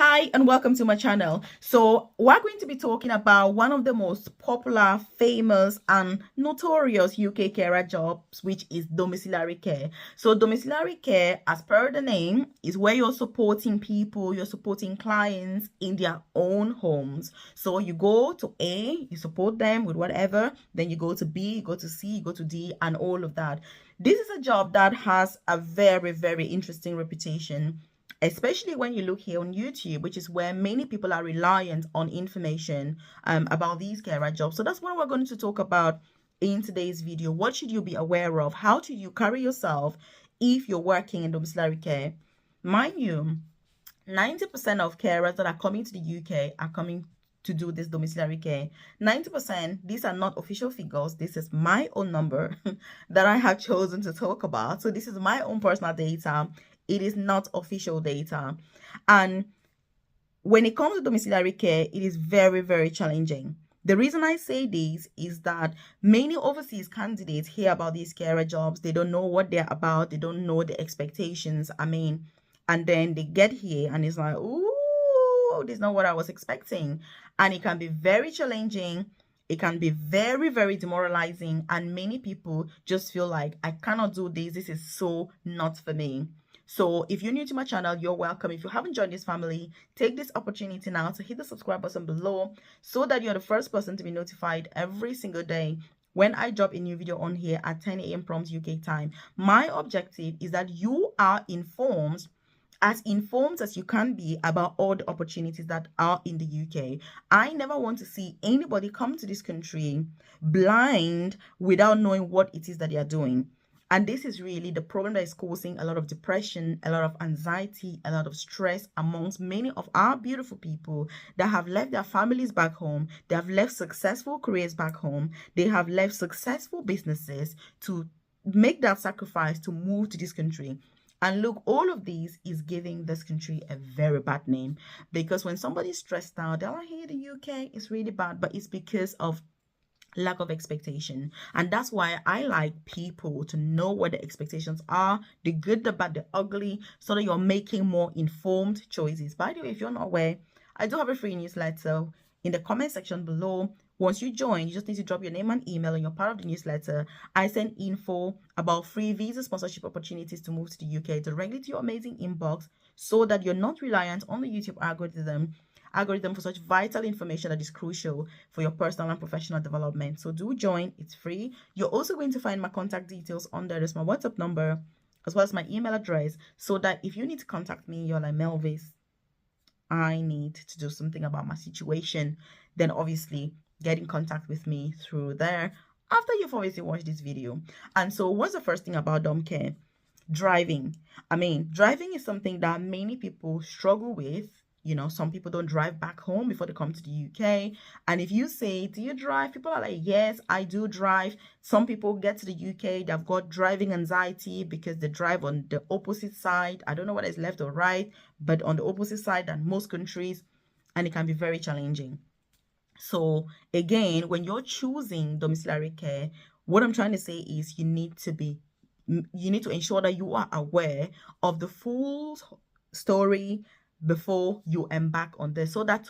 Hi and welcome to my channel. So we're going to be talking about one of the most popular, famous and notorious UK carer jobs, which is domiciliary care. So domiciliary care, as per the name, is where you're supporting people, you're supporting clients in their own homes. So you go to A, you support them with whatever, then you go to B, you go to C, you go to D, and all of that. This is a job that has a very, very interesting reputation, especially when you look here on YouTube, which is where many people are reliant on information about these carer jobs. So that's what we're going to talk about in today's video. What should you be aware of? How do you carry yourself if you're working in domiciliary care? Mind you, 90% of carers that are coming to the UK are coming to do this domiciliary care. 90%, these are not official figures. This is my own number that I have chosen to talk about. So this is my own personal data. It is not official data. And when it comes to domiciliary care, it is very, very challenging. The reason I say this is that many overseas candidates hear about these carer jobs. They don't know what they're about. They don't know the expectations. And then they get here and it's like, ooh, this is not what I was expecting. And it can be very challenging. It can be very, very demoralizing. And many people just feel like, I cannot do this. This is so not for me. So if you're new to my channel, you're welcome. If you haven't joined this family, take this opportunity now to hit the subscribe button below so that you're the first person to be notified every single day when I drop a new video on here at 10 a.m. prompt UK time. My objective is that you are informed as you can be about all the opportunities that are in the UK. I never want to see anybody come to this country blind without knowing what it is that they are doing. And this is really the problem that is causing a lot of depression, a lot of anxiety, a lot of stress amongst many of our beautiful people that have left their families back home. They have left successful careers back home. They have left successful businesses to make that sacrifice to move to this country. And look, all of these is giving this country a very bad name, because when somebody's stressed out, they're like, hey, the UK is really bad, but it's because of lack of expectation. And that's why I like people to know what the expectations are, the good, the bad, the ugly, so that you're making more informed choices. By the way, if you're not aware, I do have a free newsletter in the comment section below. Once you join, you just need to drop your name and email and you're part of the newsletter. I send info about free visa sponsorship opportunities to move to the UK directly to your amazing inbox, so that you're not reliant on the YouTube algorithm for such vital information that is crucial for your personal and professional development. So do join, it's free. You're also going to find my contact details on there. There's my WhatsApp number as well as my email address, so that if you need to contact me, you're like, Melvis, I need to do something about my situation, then obviously get in contact with me through there after you've obviously watched this video. And so what's the first thing about dom care? Driving. Driving is something that many people struggle with. You know, some people don't drive back home before they come to the UK. And if you say, do you drive? People are like, yes, I do drive. Some people get to the UK, they've got driving anxiety because they drive on the opposite side. I don't know whether it's left or right, but on the opposite side than most countries. And it can be very challenging. So again, when you're choosing domiciliary care, what I'm trying to say is you need to ensure that you are aware of the full story before you embark on this, so that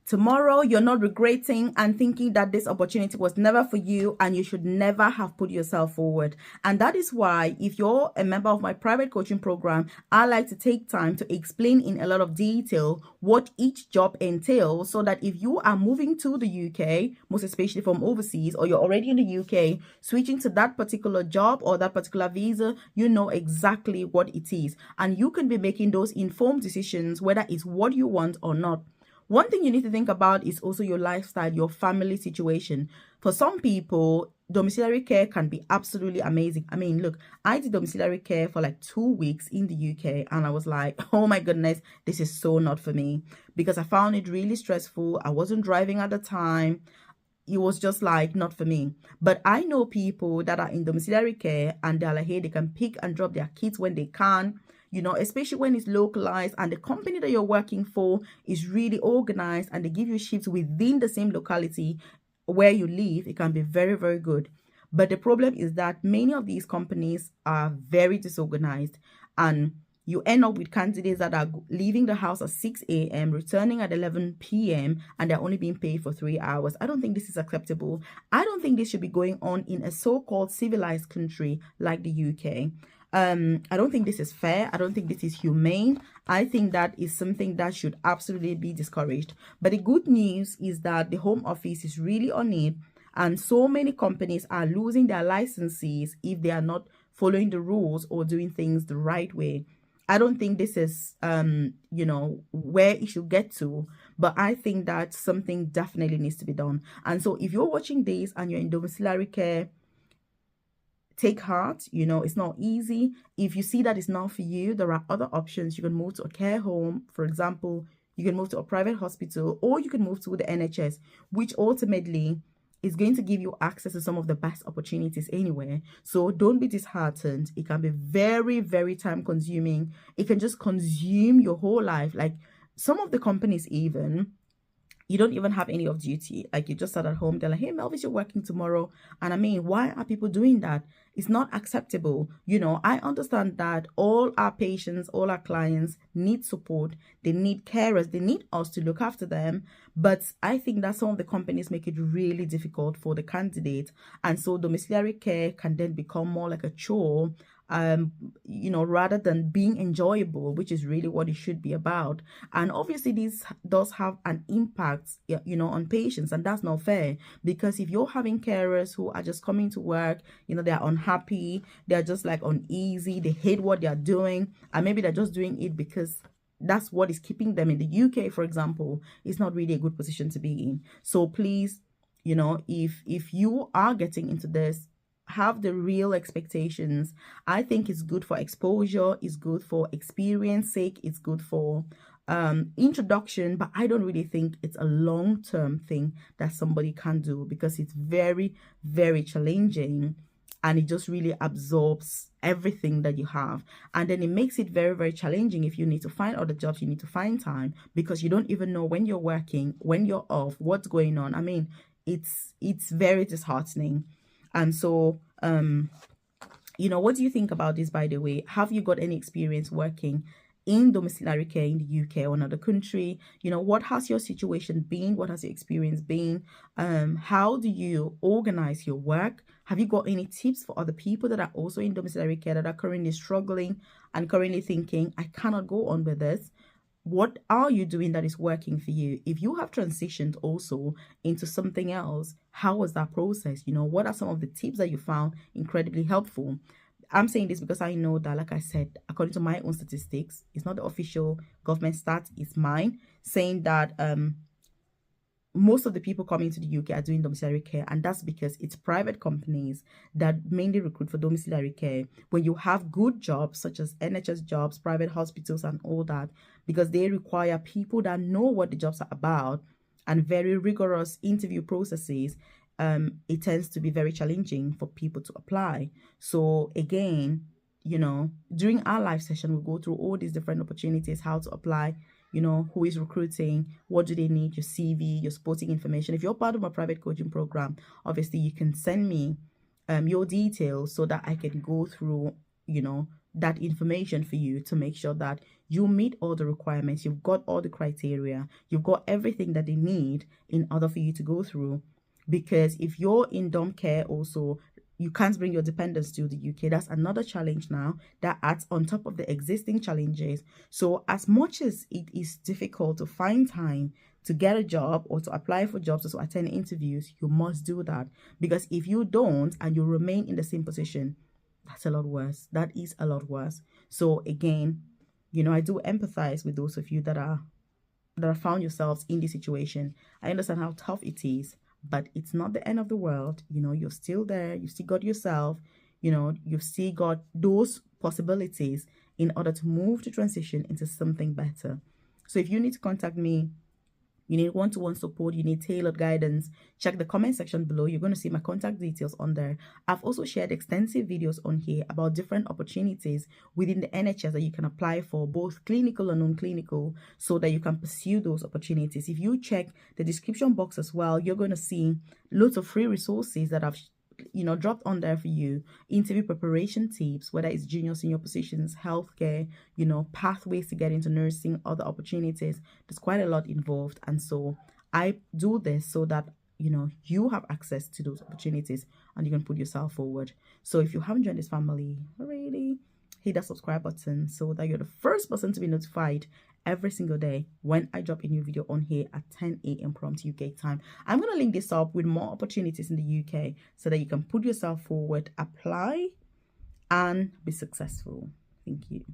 tomorrow you're not regretting and thinking that this opportunity was never for you and you should never have put yourself forward. And that is why, if you're a member of my private coaching program, I like to take time to explain in a lot of detail what each job entails, so that if you are moving to the UK, most especially from overseas, or you're already in the UK, switching to that particular job or that particular visa, you know exactly what it is. And you can be making those informed decisions whether it's what you want or not. One thing you need to think about is also your lifestyle, your family situation. For some people, domiciliary care can be absolutely amazing. Look, I did domiciliary care for like 2 weeks in the UK and I was like, oh my goodness, this is so not for me, because I found it really stressful. I wasn't driving at the time. It was just like not for me. But I know people that are in domiciliary care and they're like, hey, they can pick and drop their kids when they can, you know, especially when it's localized and the company that you're working for is really organized and they give you shifts within the same locality where you live. It can be very, very good. But the problem is that many of these companies are very disorganized, and you end up with candidates that are leaving the house at 6 a.m., returning at 11 p.m., and they're only being paid for 3 hours. I don't think this is acceptable. I don't think this should be going on in a so-called civilized country like the UK. I don't think this is fair. I don't think this is humane. I think that is something that should absolutely be discouraged. But the good news is that the Home Office is really on it, and so many companies are losing their licenses if they are not following the rules or doing things the right way. I don't think this is where it should get to, but I think that something definitely needs to be done. And so if you're watching this and you're in domiciliary care, take heart. It's not easy. If you see that it's not for you, there are other options. You can move to a care home, for example. You can move to a private hospital, or you can move to the NHS, which ultimately is going to give you access to some of the best opportunities anywhere. So don't be disheartened. It can be very, very time consuming. It can just consume your whole life. Like some of the companies even, you don't even have any off duty. Like you just sat at home. They're like, hey, Melvis, you're working tomorrow. And I mean, why are people doing that? It's not acceptable. I understand that all our patients, all our clients need support. They need carers. They need us to look after them. But I think that some of the companies make it really difficult for the candidate. And so domiciliary care can then become more like a chore, rather than being enjoyable, which is really what it should be about. And obviously this does have an impact, on patients, and that's not fair, because if you're having carers who are just coming to work, they're unhappy, they're just like uneasy, they hate what they're doing, and maybe they're just doing it because that's what is keeping them in the UK, for example, it's not really a good position to be in. So please, if you are getting into this, have the real expectations. I think it's good for exposure, it's good for experience sake, it's good for introduction, but I don't really think it's a long-term thing that somebody can do, because it's very, very challenging, and it just really absorbs everything that you have. And then it makes it very, very challenging. If you need to find other jobs, you need to find time, because you don't even know when you're working, when you're off, what's going on. I mean, it's very disheartening. And so, what do you think about this, by the way? Have you got any experience working in domiciliary care in the UK or another country? What has your situation been? What has your experience been? How do you organize your work? Have you got any tips for other people that are also in domiciliary care that are currently struggling and currently thinking, I cannot go on with this? What are you doing that is working for you? If you have transitioned also into something else, how was that process? What are some of the tips that you found incredibly helpful? I'm saying this because I know that, like I said, according to my own statistics, it's not the official government stats, it's mine, saying that most of the people coming to the UK are doing domiciliary care, and that's because it's private companies that mainly recruit for domiciliary care. When you have good jobs such as NHS jobs, private hospitals and all that, because they require people that know what the jobs are about and very rigorous interview processes, it tends to be very challenging for people to apply. So again, during our live session, we go through all these different opportunities, how to apply, who is recruiting, what do they need, your CV, your sporting information. If you're part of my private coaching program, obviously you can send me your details so that I can go through, that information for you to make sure that you meet all the requirements, you've got all the criteria, you've got everything that they need in order for you to go through. Because if you're in dom care also, you can't bring your dependents to the UK. That's another challenge now that adds on top of the existing challenges. So as much as it is difficult to find time to get a job or to apply for jobs or to attend interviews, you must do that. Because if you don't and you remain in the same position, that's a lot worse. That is a lot worse. So again, I do empathize with those of you that have found yourselves in this situation. I understand how tough it is, but it's not the end of the world. You're still there. You still got yourself. You've still got those possibilities in order to move to transition into something better. So if you need to contact me, you need one-to-one support, you need tailored guidance, check the comment section below. You're going to see my contact details on there. I've also shared extensive videos on here about different opportunities within the NHS that you can apply for, both clinical and non-clinical, so that you can pursue those opportunities. If you check the description box as well, you're going to see lots of free resources that I've dropped on there for you interview preparation tips, whether it's junior, senior positions, healthcare, pathways to get into nursing, other opportunities. There's quite a lot involved. And so I do this so that you have access to those opportunities and you can put yourself forward. So if you haven't joined this family already, hit that subscribe button so that you're the first person to be notified every single day when I drop a new video on here at 10 a.m. prompt UK time. I'm going to link this up with more opportunities in the UK so that you can put yourself forward, apply, and be successful. Thank you.